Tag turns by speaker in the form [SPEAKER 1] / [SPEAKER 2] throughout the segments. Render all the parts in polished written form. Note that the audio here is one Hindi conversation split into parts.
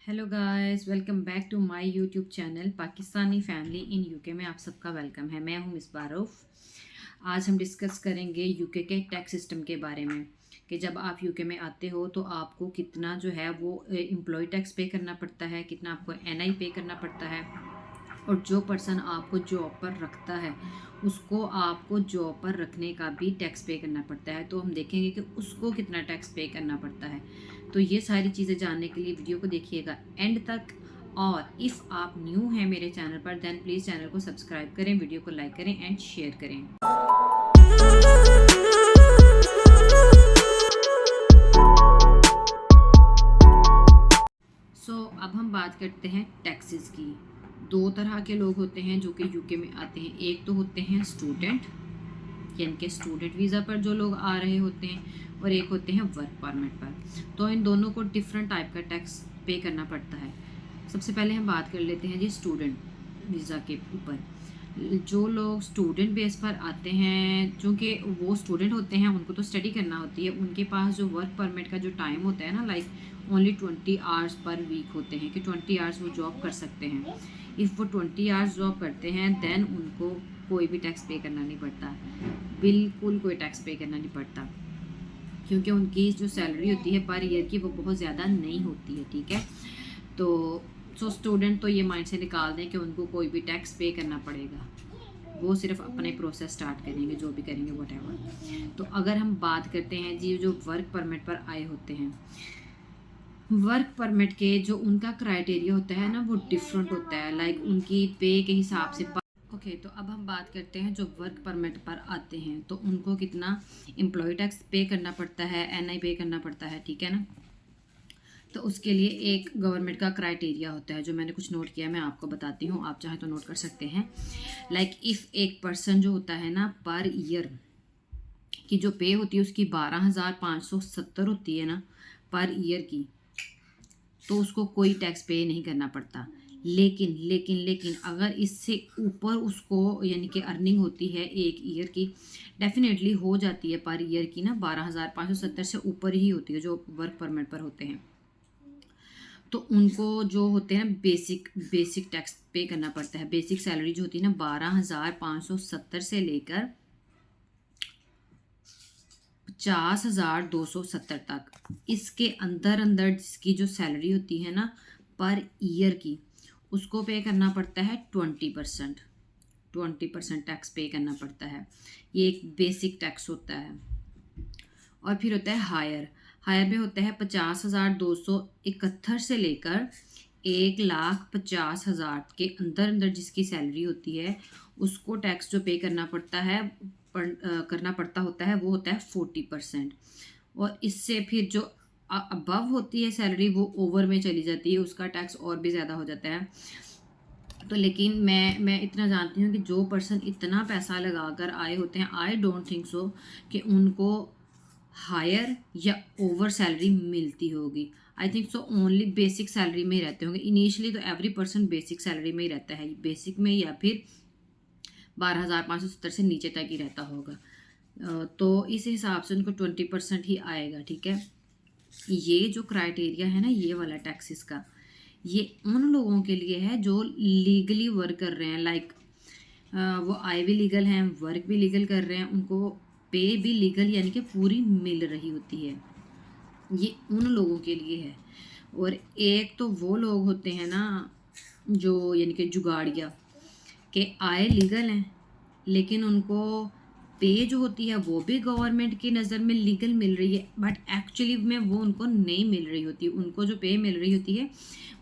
[SPEAKER 1] Hello guys, welcome back to my YouTube channel Pakistani family in UK में आप सबका वेलकम है। मैं हूं मिसबा रऊफ। आज हम डिस्कस करेंगे यूके के टैक्स सिस्टम के बारे में कि जब आप यूके में आते हो तो आपको कितना जो है वो एम्प्लॉय टैक्स पे करना पड़ता है, कितना आपको एनआई पे करना पड़ता है, और जो पर्सन आपको जॉब पर रखता है उसको आपको जॉब पर रखने का भी टैक्स पे करना पड़ता है। तो हम देखेंगे कि उसको कितना टैक्स पे करना पड़ता है। तो ये सारी चीज़ें जानने के लिए वीडियो को देखिएगा एंड तक। और इफ़ आप न्यू हैं मेरे चैनल पर देन प्लीज़ चैनल को सब्सक्राइब करें, वीडियो को लाइक करें एंड शेयर करें। अब हम बात करते हैं टैक्सेस की। दो तरह के लोग होते हैं जो कि यूके में आते हैं। एक तो होते हैं स्टूडेंट, यानी कि स्टूडेंट वीज़ा पर जो लोग आ रहे होते हैं, और एक होते हैं वर्क परमिट पर। तो इन दोनों को डिफरेंट टाइप का टैक्स पे करना पड़ता है। सबसे पहले हम बात कर लेते हैं जी स्टूडेंट वीज़ा के ऊपर। जो लोग स्टूडेंट बेस पर आते हैं, चूँकि वो स्टूडेंट होते हैं, उनको तो स्टडी करना होती है, उनके पास जो वर्क परमिट का जो टाइम होता है ना, like only 20 hours per week होते हैं कि 20 आवर्स वो जॉब कर सकते हैं। इफ़ वो 20 आवर्स जॉब करते हैं देन उनको कोई भी टैक्स पे करना नहीं पड़ता, बिल्कुल कोई टैक्स पे करना नहीं पड़ता, क्योंकि उनकी जो सैलरी होती है पर ईयर की वो बहुत ज़्यादा नहीं होती है। ठीक है, तो स्टूडेंट तो ये माइंड से निकाल दें कि उनको कोई भी टैक्स पे करना पड़ेगा, वो सिर्फ अपने प्रोसेस स्टार्ट करेंगे, जो भी करेंगे वट। तो अगर हम बात करते हैं जी जो वर्क परमिट पर आए होते हैं, वर्क परमिट के जो उनका क्राइटेरिया होता है ना वो डिफरेंट होता है, लाइक उनकी पे के हिसाब से। ओके, तो अब हम बात करते हैं जो वर्क परमिट पर आते हैं तो उनको कितना एम्प्लॉय टैक्स पे करना पड़ता है, एनआई पे करना पड़ता है। ठीक है ना, तो उसके लिए एक गवर्नमेंट का क्राइटेरिया होता है जो मैंने कुछ नोट किया, मैं आपको बताती हूँ, आप चाहे तो नोट कर सकते हैं। लाइक इफ़ एक पर्सन जो होता है ना पर ईयर की जो पे होती है उसकी 12,570 होती है ना पर ईयर की, तो उसको कोई टैक्स पे नहीं करना पड़ता। लेकिन लेकिन लेकिन अगर इससे ऊपर उसको यानी कि अर्निंग होती है एक ईयर की, डेफिनेटली हो जाती है पर ईयर की ना 12,570 से ऊपर ही होती है जो वर्क परमिट पर होते हैं, तो उनको जो होते हैं बेसिक टैक्स पे करना पड़ता है। बेसिक सैलरी जो होती है ना 12,570 से लेकर 50,270 तक, इसके अंदर अंदर जिसकी जो सैलरी होती है ना पर ईयर की, उसको पे करना पड़ता है 20%। 20% टैक्स पे करना पड़ता है, ये एक बेसिक टैक्स होता है। और फिर होता है हायर। हायर में होता है 50,271 से लेकर 1,50,000 के अंदर अंदर जिसकी सैलरी होती है उसको टैक्स जो पे करना पड़ता है करना पड़ता होता है वो होता है 40%। और इससे फिर जो अबव होती है सैलरी वो ओवर में चली जाती है, उसका टैक्स और भी ज़्यादा हो जाता है। तो लेकिन मैं इतना जानती हूँ कि जो पर्सन इतना पैसा लगा कर आए होते हैं, आई डोंट थिंक सो कि उनको हायर या ओवर सैलरी मिलती होगी। I think so only basic salary में ही रहते होंगे इनिशियली। तो एवरी पर्सन बेसिक सैलरी में ही रहता है, बेसिक में, या फिर 12,570 से नीचे तक ही रहता होगा। तो इस हिसाब से उनको 20% ही आएगा। ठीक है, ये जो क्राइटेरिया है ना ये वाला टैक्सेस का, ये उन लोगों के लिए है जो लीगली वर्क कर रहे हैं, लाइक वो आए भी लीगल हैं, वर्क भी लीगल कर रहे हैं, उनको पे भी लीगल यानी कि पूरी मिल रही होती है, ये उन लोगों के लिए है। और एक तो वो लोग होते हैं ना जो यानी कि जुगाड़िया के आए लीगल हैं लेकिन उनको पे जो होती है वो भी गवर्नमेंट की नज़र में लीगल मिल रही है, बट एक्चुअली में वो उनको नहीं मिल रही होती। उनको जो पे मिल रही होती है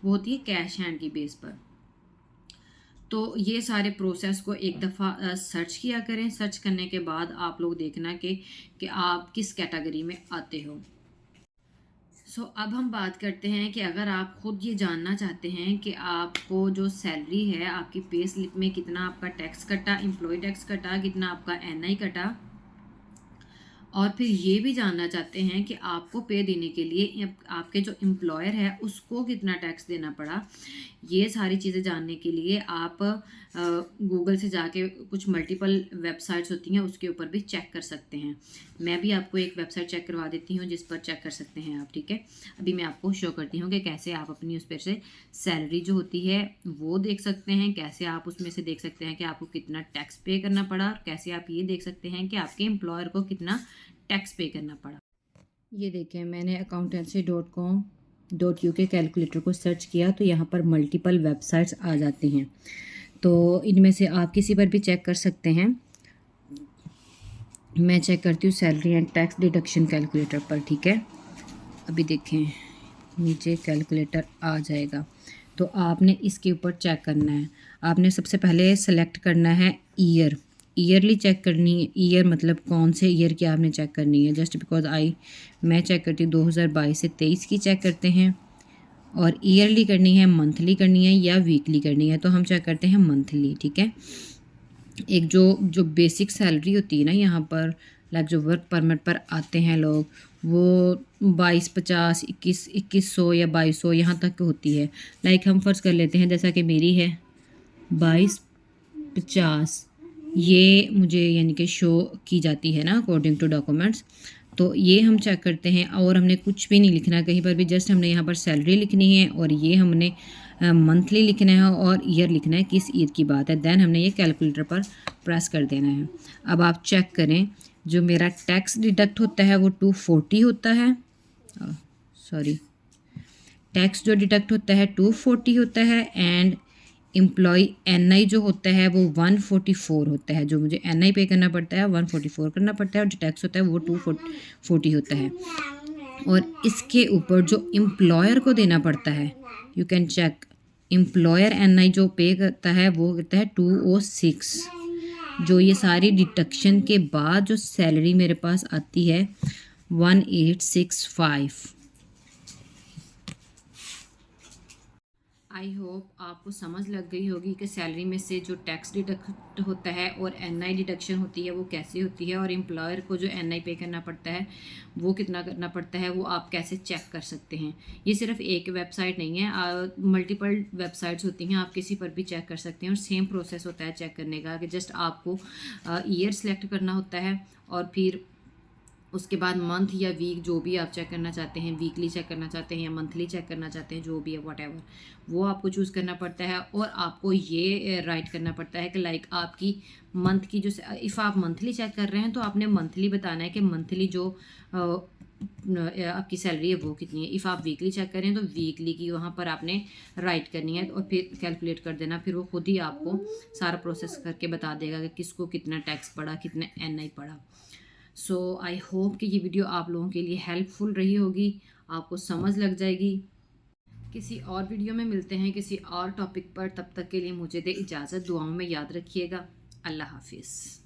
[SPEAKER 1] वो होती है कैश हैंड की बेस पर। तो ये सारे प्रोसेस को एक दफ़ा सर्च किया करें। सर्च करने के बाद आप लोग देखना कि आप किस कैटेगरी में आते हो। अब हम बात करते हैं कि अगर आप खुद ये जानना चाहते हैं कि आपको जो सैलरी है आपकी पे स्लिप में कितना आपका टैक्स कटा, एम्प्लॉय टैक्स कटा, कितना आपका एनआई कटा, और फिर ये भी जानना चाहते हैं कि आपको पे देने के लिए आपके जो एम्प्लॉयर है उसको कितना टैक्स देना पड़ा। ये सारी चीज़ें जानने के लिए आप गूगल से जाके कुछ मल्टीपल वेबसाइट्स होती हैं उसके ऊपर भी चेक कर सकते हैं। मैं भी आपको एक वेबसाइट चेक करवा देती हूँ जिस पर चेक कर सकते हैं आप, ठीक है। अभी मैं आपको शो करती हूँ कि कैसे आप अपनी उस पर से सैलरी जो होती है वो देख सकते हैं, कैसे आप उसमें से देख सकते हैं कि आपको कितना टैक्स पे करना पड़ा, और कैसे आप ये देख सकते हैं कि आपके एम्प्लॉयर को कितना टैक्स पे करना पड़ा। ये देखें, मैंने accountancy.com.uk कैलकुलेटर को सर्च किया तो यहाँ पर मल्टीपल वेबसाइट्स आ जाती हैं, तो इनमें से आप किसी पर भी चेक कर सकते हैं। मैं चेक करती हूँ salary and tax deduction calculator पर, ठीक है। अभी देखें नीचे कैलकुलेटर आ जाएगा, तो आपने इसके ऊपर चेक करना है। आपने सबसे पहले सेलेक्ट करना है ईयरली चेक करनी है। ईयर मतलब कौन से ईयर की आपने चेक करनी है। जस्ट बिकॉज मैं चेक करती हूँ 2022 से 23 की चेक करते हैं, और ईयरली करनी है, मंथली करनी है या वीकली करनी है, तो हम चेक करते हैं मंथली, ठीक है। एक जो बेसिक सैलरी होती है ना यहाँ पर, लाइक जो वर्क परमिट पर आते हैं लोग, वो 2250 2100 या 2200 यहाँ तक होती है। लाइक हम फ़र्ज़ कर लेते हैं जैसा कि मेरी है 2250, ये मुझे यानी कि शो की जाती है ना अकॉर्डिंग टू डॉक्यूमेंट्स। तो ये हम चेक करते हैं, और हमने कुछ भी नहीं लिखना कहीं पर भी, जस्ट हमने यहाँ पर सैलरी लिखनी है और ये हमने मंथली लिखना है और ईयर लिखना है, किस ईयर की बात है। देन हमने ये कैलकुलेटर पर प्रेस कर देना है। अब आप चेक करें, जो मेरा टैक्स डिडक्ट होता है वो 240 होता है, सॉरी, टैक्स जो डिडक्ट होता है 240 होता है, एंड एम्प्लॉय NI जो होता है वो 144 होता है। जो मुझे NI पे करना पड़ता है 144 करना पड़ता है, और जो टैक्स होता है वो 240 होता है। और इसके ऊपर जो एम्प्लॉयर को देना पड़ता है, you can check, employer NI जो पे करता है वो करता है 206। जो ये सारी डिडक्शन के बाद जो सैलरी मेरे पास आती है 1865। आई होप आपको समझ लग गई होगी कि सैलरी में से जो टैक्स डिडक्ट होता है और NI डिडक्शन होती है वो कैसे होती है, और एम्प्लॉयर को जो NI पे करना पड़ता है वो कितना करना पड़ता है, वो आप कैसे चेक कर सकते हैं। ये सिर्फ एक वेबसाइट नहीं है, मल्टीपल वेबसाइट्स होती हैं, आप किसी पर भी चेक कर सकते हैं, और सेम प्रोसेस होता है चेक करने का कि जस्ट आपको ईयर सेलेक्ट करना होता है, और फिर उसके बाद मंथ या वीक जो भी आप चेक करना चाहते हैं, वीकली चेक करना चाहते हैं या मंथली चेक करना चाहते हैं, जो भी है व्हाटएवर, वो आपको चूज़ करना पड़ता है। और आपको ये राइट करना पड़ता है कि लाइक आपकी मंथ की जो, इफ़ आप मंथली चेक कर रहे हैं तो आपने मंथली बताना है कि मंथली जो आपकी सैलरी है वो कितनी है। इफ़ आप वीकली चेक करें तो वीकली की वहाँ पर आपने राइट करनी है, और फिर कैलकुलेट कर देना, फिर वो खुद ही आपको सारा प्रोसेस करके बता देगा कि किसको कितना टैक्स पड़ा, कितना NI पड़ा। सो आई होप कि ये वीडियो आप लोगों के लिए हेल्पफुल रही होगी, आपको समझ लग जाएगी। किसी और वीडियो में मिलते हैं किसी और टॉपिक पर, तब तक के लिए मुझे दे इजाज़त। दुआओं में याद रखिएगा। अल्लाह हाफिज़।